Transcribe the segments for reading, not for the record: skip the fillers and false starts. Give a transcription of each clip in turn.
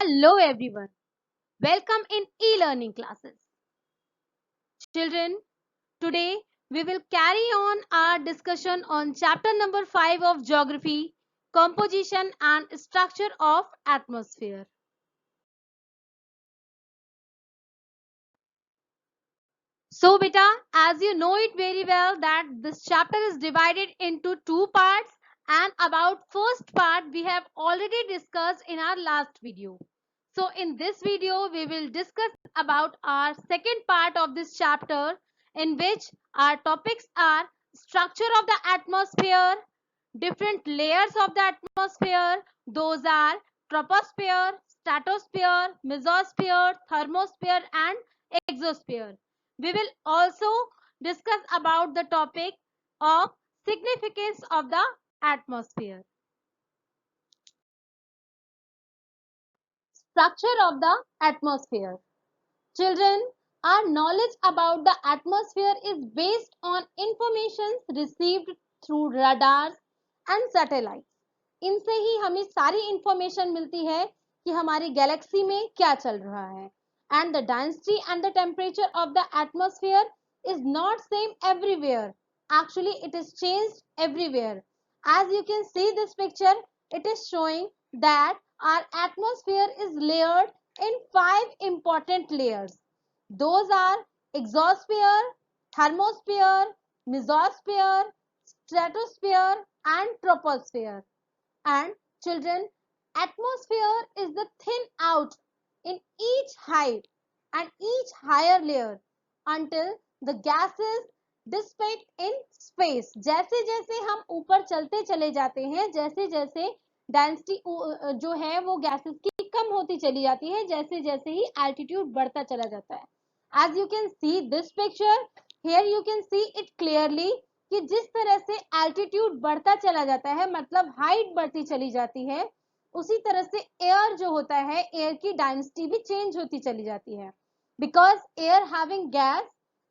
Hello everyone. Welcome in e-learning classes. Children, today we will carry on our discussion on chapter number 5 of geography, composition and structure of atmosphere. So beta, as you know it very well that this chapter is divided into two parts, and about first part we have already discussed in our last video. So in this video we will discuss about our second part of this chapter, in which our topics are structure of the atmosphere, different layers of the atmosphere. Those are troposphere, stratosphere, mesosphere, thermosphere and exosphere. We will also discuss about the topic of significance of the atmosphere. Structure of the atmosphere. Children, our knowledge about the atmosphere is based on information received through radars and satellites. इनसे ही हमें सारी information मिलती है कि हमारी Galaxy में क्या चल रहा है. And the density and the temperature of the atmosphere is not same everywhere. Actually, it is changed everywhere. As you can see this picture, it is showing that our atmosphere is layered in 5 important layers. Those are exosphere, thermosphere, mesosphere, stratosphere and troposphere. And children, atmosphere is the thin out in each height and each higher layer until the gases dissipate in space. जैसे जैसे हम ऊपर चलते चले जाते हैं, जैसे जैसे डेंसिटी जो है वो गैसेस की कम होती चली जाती है, जैसे जैसे ही एल्टीट्यूड बढ़ता चला जाता है. As you can see this picture, here you can see it clearly कि जिस तरह से एल्टीट्यूड बढ़ता चला जाता है, मतलब हाइट बढ़ती चली जाती है, उसी तरह से एयर जो होता है, एयर की डेंसिटी भी चेंज होती चली जाती है. Because air having gas,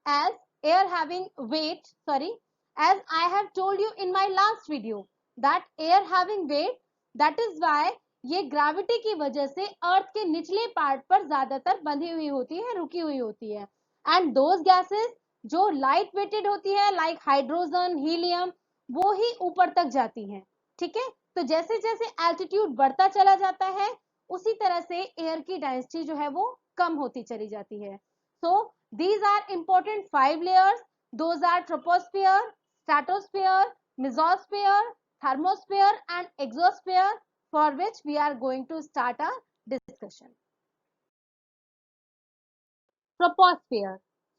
as air having weight, sorry, as I have told you in my last video that air having weight, that is why ये ग्रेविटी की वजह से अर्थ के निचले पार्ट पर ज्यादातर बंधी हुई होती है, रुकी हुई होती है. एंड दोज गैसेस जो लाइट वेटेड होती है, लाइक हाइड्रोजन, हीलियम, वो ही ऊपर तक जाती हैं. ठीक है, तो जैसे जैसे एल्टीट्यूड बढ़ता चला जाता है, उसी तरह से एयर की डेंसिटी जो है वो कम होती चली जाती है. So these are important 5 layers. Those are troposphere, stratosphere, mesosphere, thermosphere and exosphere, for which we are going to start a discussion. Troposphere.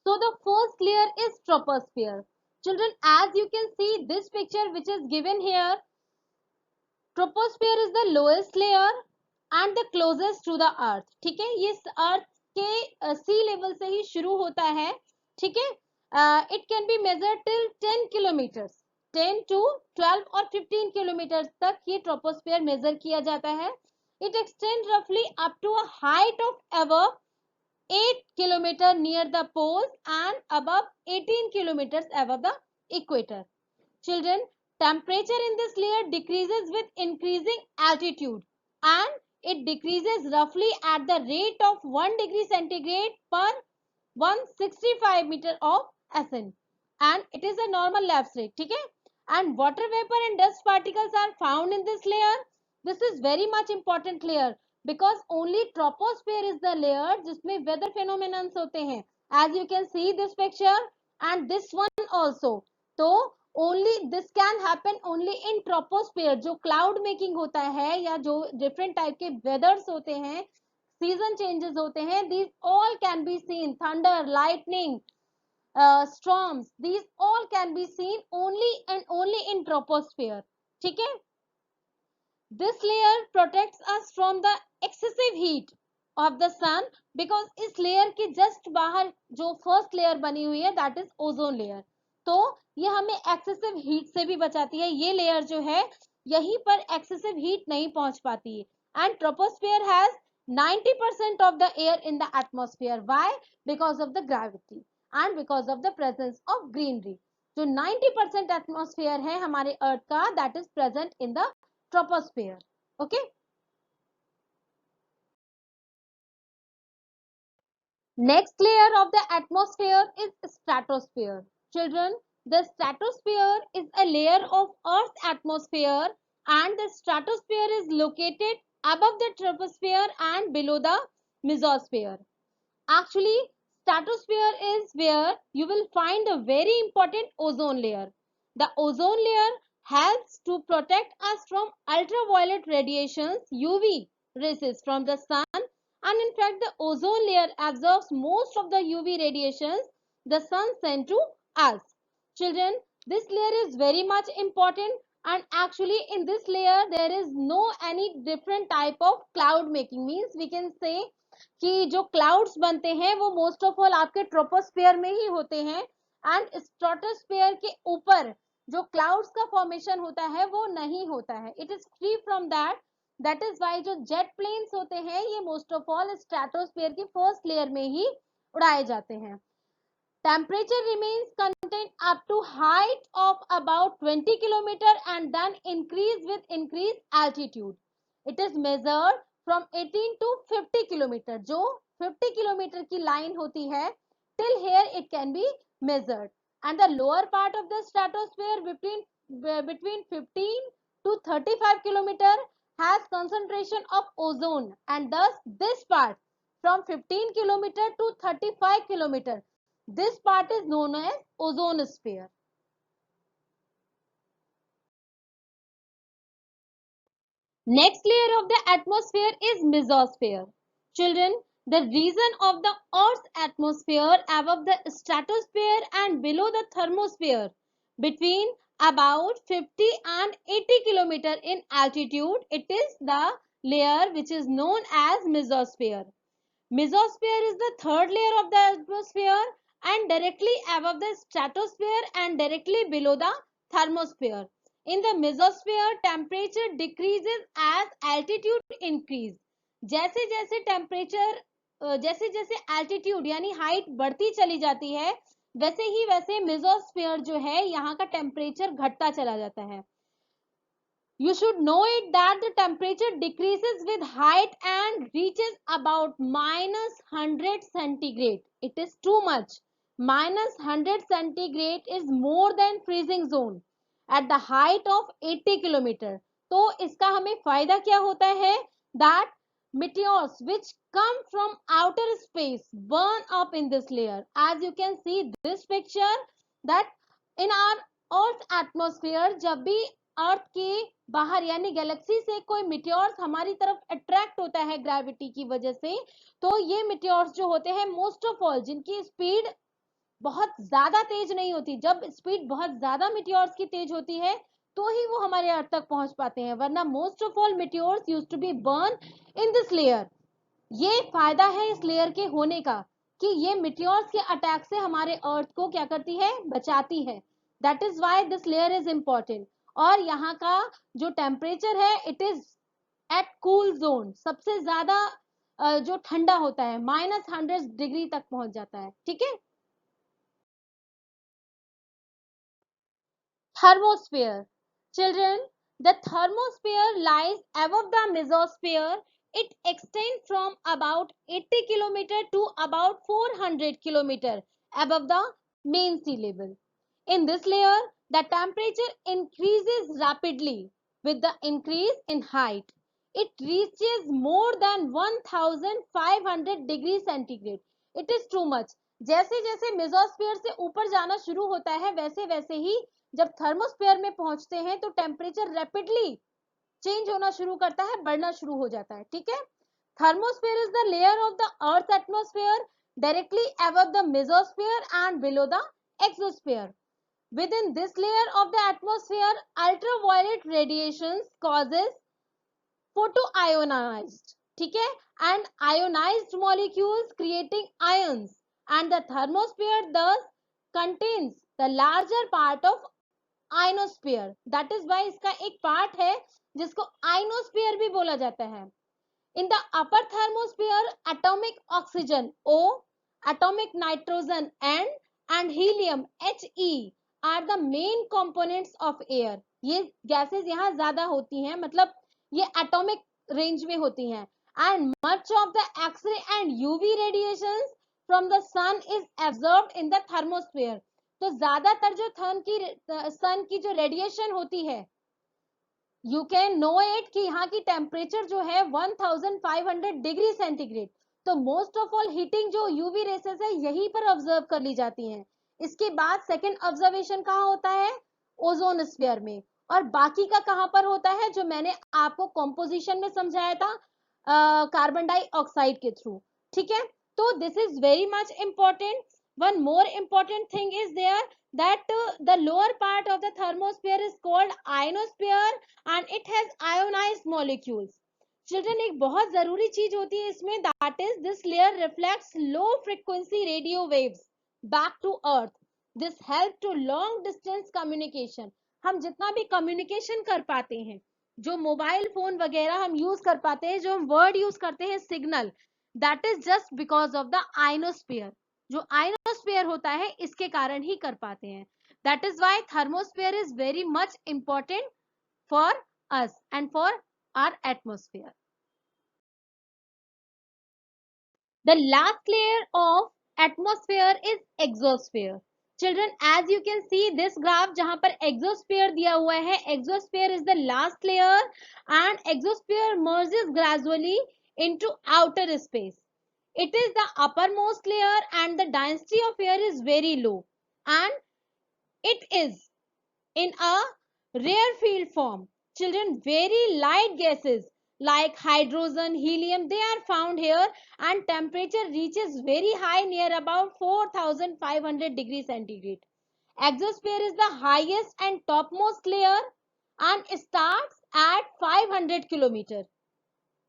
So the first layer is troposphere. Children, as you can see this picture which is given here, troposphere is the lowest layer and the closest to the earth. ठीक है, ये अर्थ के सी level से ही शुरू होता है. ठीक है, it can be measured till 10 kilometers, 10 to 12 और 15 kilometers तक ये troposphere measure किया जाता है. It extends roughly up to a height of above 8 kilometers near the poles and above 18 kilometers above the equator. Children, temperature in this layer decreases with increasing altitude, and it decreases roughly at the rate of 1 degree centigrade per 165 meter of ascent, and it is a normal lapse rate. ठीक है, and water vapor and dust particles are found in this layer. This is very much important layer because only troposphere is the layer जिसमें weather phenomena होते हैं. As you can see this picture and this one also. तो only this can happen only in troposphere. जो cloud making होता है या जो different type के weathers होते हैं, season changes होते हैं, these all can be seen. Thunder, lightning, storms, these all can be seen only and only in troposphere. ठीक है, this layer protects us from the excessive heat of the sun because इस layer के just बाहर जो first layer बनी हुई है that is ozone layer. तो ये हमें एक्सेसिव हीट से भी बचाती है. ये लेयर जो है यहीं पर एक्सेसिव हीट नहीं पहुंच पाती है. And troposphere has 90% of the air in the atmosphere. Why? Because of the gravity and because of the presence of greenery. जो 90% एटमोस्फेयर है हमारे अर्थ का, that is present in the troposphere. Okay, Next layer of the atmosphere is stratosphere. Children, the stratosphere is a layer of Earth's atmosphere, and the stratosphere is located above the troposphere and below the mesosphere. Actually, stratosphere is where you will find a very important ozone layer. The ozone layer helps to protect us from ultraviolet radiations, UV rays from the sun, and in fact the ozone layer absorbs most of the UV radiations the sun sends to us. Children, this layer is very much important, and actually in this layer there is no any different type of cloud making. Means we can say कि जो clouds बनते हैं वो most of all आपके troposphere में ही होते हैं, and stratosphere के ऊपर जो क्लाउड्स का फॉर्मेशन होता है वो नहीं होता है. It is free from that. That is why जो जेट प्लेन्स होते हैं ये मोस्ट ऑफ ऑल स्ट्रेटोस्फेयर की फर्स्ट लेयर में ही उड़ाए जाते हैं. Temperature remains contained up to height of about 20 kilometer and then increase with increased altitude. It is measured from 18 to 50 kilometer. जो 50 kilometer की line होती है, till here it can be measured. And the lower part of the stratosphere between 15 to 35 kilometer has concentration of ozone, and thus this part from 15 kilometer to 35 kilometer, this part is known as ozonosphere. Next layer of the atmosphere is mesosphere. Children, the region of the Earth's atmosphere above the stratosphere and below the thermosphere between about 50 and 80 kilometer in altitude, it is the layer which is known as mesosphere. Mesosphere is the third layer of the atmosphere and directly above the stratosphere and directly below the thermosphere. In the mesosphere, temperature decreases as altitude increase. जैसे जैसे temperature जैसे जैसे altitude यानी height बढ़ती चली जाती है, वैसे ही वैसे मेसोस्फीयर जो है यहाँ का टेम्परेचर घटता चला जाता है. You should know it that the temperature decreases with height and reaches about -100 centigrade. It is too much. -100 centigrade is more than freezing zone at the height of 80 kilometer. तो इसका हमें फायदा क्या होता है? That meteors which come from outer space burn up in this layer. As you can see this picture, that in our Earth atmosphere, जब भी अर्थ के बाहर यानी गैलेक्सी से कोई मिटियोर्स हमारी तरफ अट्रैक्ट होता है ग्रेविटी की वजह से, तो ये मिटियोर्स जो होते हैं मोस्ट ऑफ ऑल जिनकी स्पीड बहुत ज्यादा तेज नहीं होती, जब स्पीड बहुत ज्यादा मिटियोर्स की तेज होती है तो ही वो हमारे अर्थ तक पहुंच पाते हैं, वरना most of all meteors used to be burn in this layer. ये फायदा है इस लेयर के होने का कि ये मिटियोर्स के अटैक से हमारे अर्थ को क्या करती है? बचाती है. That is why this layer is important. और यहाँ का जो टेम्परेचर है it is at cool zone, सबसे ज्यादा जो ठंडा होता है -100 डिग्री तक पहुंच जाता है. ठीक है. Thermosphere. Children, the thermosphere lies above the mesosphere. It extends from about 80 kilometer to about 400 kilometer above the main sea level. In this layer, the temperature increases rapidly with the increase in height. It reaches more than 1500 degree centigrade. It is too much. जैसे जैसे mesosphere से ऊपर जाना शुरू होता है वैसे वैसे ही जब थर्मोस्फीयर में पहुंचते हैं तो टेम्परेचर रैपिडली चेंज होना शुरू करता है, बढ़ना शुरू हो जाता है. ठीक है. Thermosphere is the layer of the Earth's atmosphere directly above the mesosphere and below the exosphere. Within this layer of the atmosphere, ultraviolet radiations causes photoionized, ठीक है, and ionized molecules creating ions, and the thermosphere thus contains the larger part of ionosphere. That is why इसका एक part है जिसको ionosphere भी बोला जाता है. In the upper thermosphere, atomic oxygen O, atomic nitrogen N, and helium He are the main components of air. ये gases यहाँ ज्यादा होती हैं, मतलब ये atomic range में होती हैं. And much of the X-ray and UV radiations from the sun is absorbed in the thermosphere. तो ज्यादातर जो सन की जो रेडिएशन होती है, यू कैन नो इट कि यहाँ की टेम्परेचर जो है 1500 डिग्री सेंटीग्रेड. तो मोस्ट ऑफ ऑल हीटिंग जो यूवी रेसेस है यहीं पर ऑब्जर्व कर ली जाती हैं. इसके बाद सेकंड ऑब्जर्वेशन कहाँ होता है? ओजोन स्फीयर में. और बाकी का कहाँ पर होता है, जो मैंने आपको कॉम्पोजिशन में समझाया था कार्बन डाइऑक्साइड के थ्रू. ठीक है, तो this is very much important. One more important thing is there that the lower part of the thermosphere is called ionosphere and it has ionized molecules. Children, एक बहुत जरूरी चीज होती है इसमें, that is this layer reflects low frequency radio waves back to earth. This help to long distance communication. हम जितना भी कम्युनिकेशन कर पाते हैं, जो मोबाइल फोन वगैरह हम यूज कर पाते हैं, जो हम वर्ड यूज करते हैं signal, that is just because of the ionosphere. जो आइनोस्फीयर होता है इसके कारण ही कर पाते हैं. That is why thermosphere is very much important for us and for our atmosphere. The last layer of atmosphere is exosphere. Children, as you can see this graph, जहां पर एक्सोस्फीयर दिया हुआ है, exosphere is the last layer and exosphere merges gradually into outer space. It is the uppermost layer and the density of air is very low and it is in a rarefield form. Children, very light gases like hydrogen, helium, they are found here and temperature reaches very high, near about 4500 degrees centigrade. Exosphere is the highest and topmost layer and starts at 500 kilometer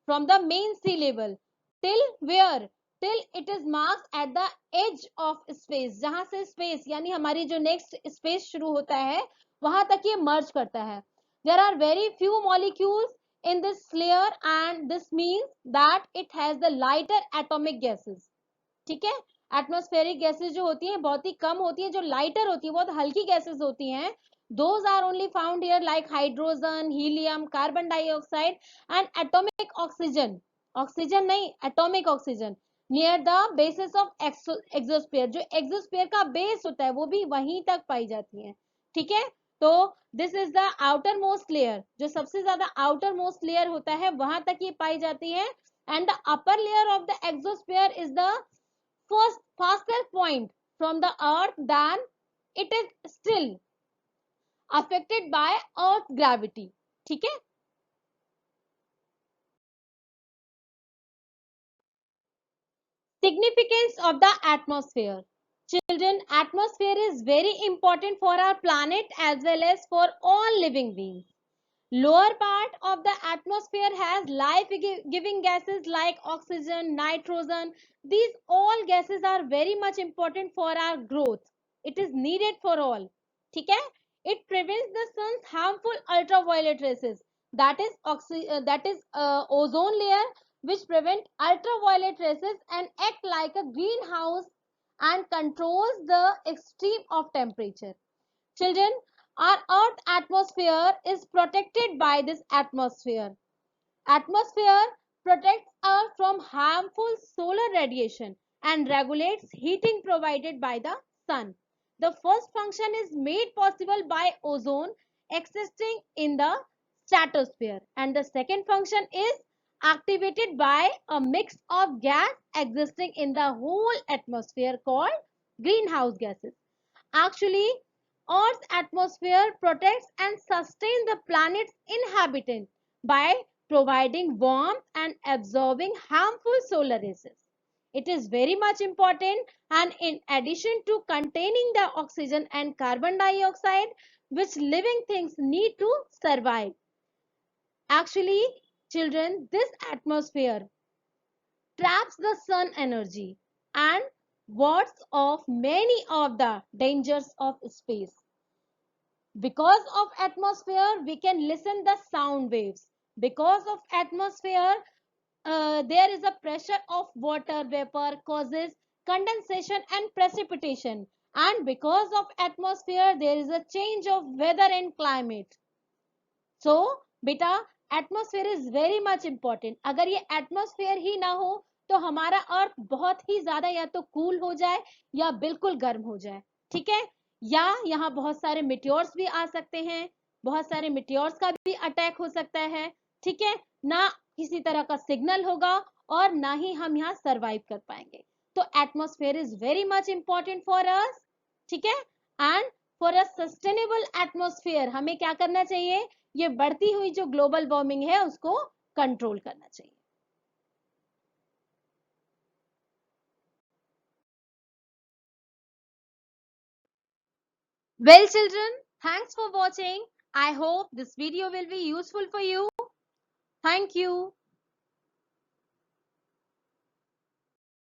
from the main sea level till where, till it is marked at the edge of space. जहां से space यानी हमारी जो next space शुरू होता है वहां तक ये मर्ज करता है. there are very few molecules in this layer and this means that it has the lighter atomic gases. ठीक है, एटमॉस्फेरिक गैसेस जो होती हैं बहुत ही कम होती है, जो लाइटर होती है, बहुत हल्की गैसेस होती हैं. those are only found here like hydrogen, helium, carbon dioxide and atomic oxygen. Oxygen नहीं, atomic oxygen near the basis of exosphere. जो एक्सोस्फीयर का बेस होता है वो भी वहीं तक पाई जाती है. ठीक है, तो this is the outer most layer. जो सबसे ज्यादा आउटर मोस्ट लेयर होता है वहां तक ये पाई जाती है and the upper layer of the exosphere is the first faster point from the earth then it is still affected by earth gravity. ठीक है, significance of the atmosphere. Children, atmosphere is very important for our planet as well as for all living beings. Lower part of the atmosphere has life giving gases like oxygen, nitrogen. These all gases are very much important for our growth. It is needed for all. ठीक है, it prevents the sun's harmful ultraviolet rays. That is ozone layer, which prevent ultraviolet rays and act like a greenhouse and controls the extreme of temperature. Children, our earth atmosphere is protected by this atmosphere. Atmosphere protects us from harmful solar radiation and regulates heating provided by the sun. The first function is made possible by ozone existing in the stratosphere and the second function is activated by a mix of gas existing in the whole atmosphere called greenhouse gases. Actually, Earth's atmosphere protects and sustains the planet's inhabitants by providing warmth and absorbing harmful solar rays. It is very much important and in addition to containing the oxygen and carbon dioxide which living things need to survive. Actually, children, this atmosphere traps the sun energy and wards off many of the dangers of space. Because of atmosphere we can listen the sound waves. Because of atmosphere there is a pressure of water vapor causes condensation and precipitation and because of atmosphere there is a change of weather and climate. So beta, atmosphere is very much important. अगर ये atmosphere ही ना हो तो हमारा अर्थ बहुत ही ज्यादा या तो कूल हो जाए या बिल्कुल गर्म हो जाए, ठीक है। या यहाँ बहुत सारे मिट्योर्स भी आ सकते हैं, बहुत सारे मिट्योर्स का भी अटैक हो सकता है, ठीक है ना। किसी तरह का सिग्नल होगा और ना ही हम यहाँ सरवाइव कर पाएंगे। तो atmosphere is very much important for अस, ठीक है। And for a sustainable atmosphere हमें क्या करना चाहिए, ये बढ़ती हुई जो ग्लोबल वार्मिंग है उसको कंट्रोल करना चाहिए। Well, children, thanks for watching. I hope this video will be useful for you. Thank you.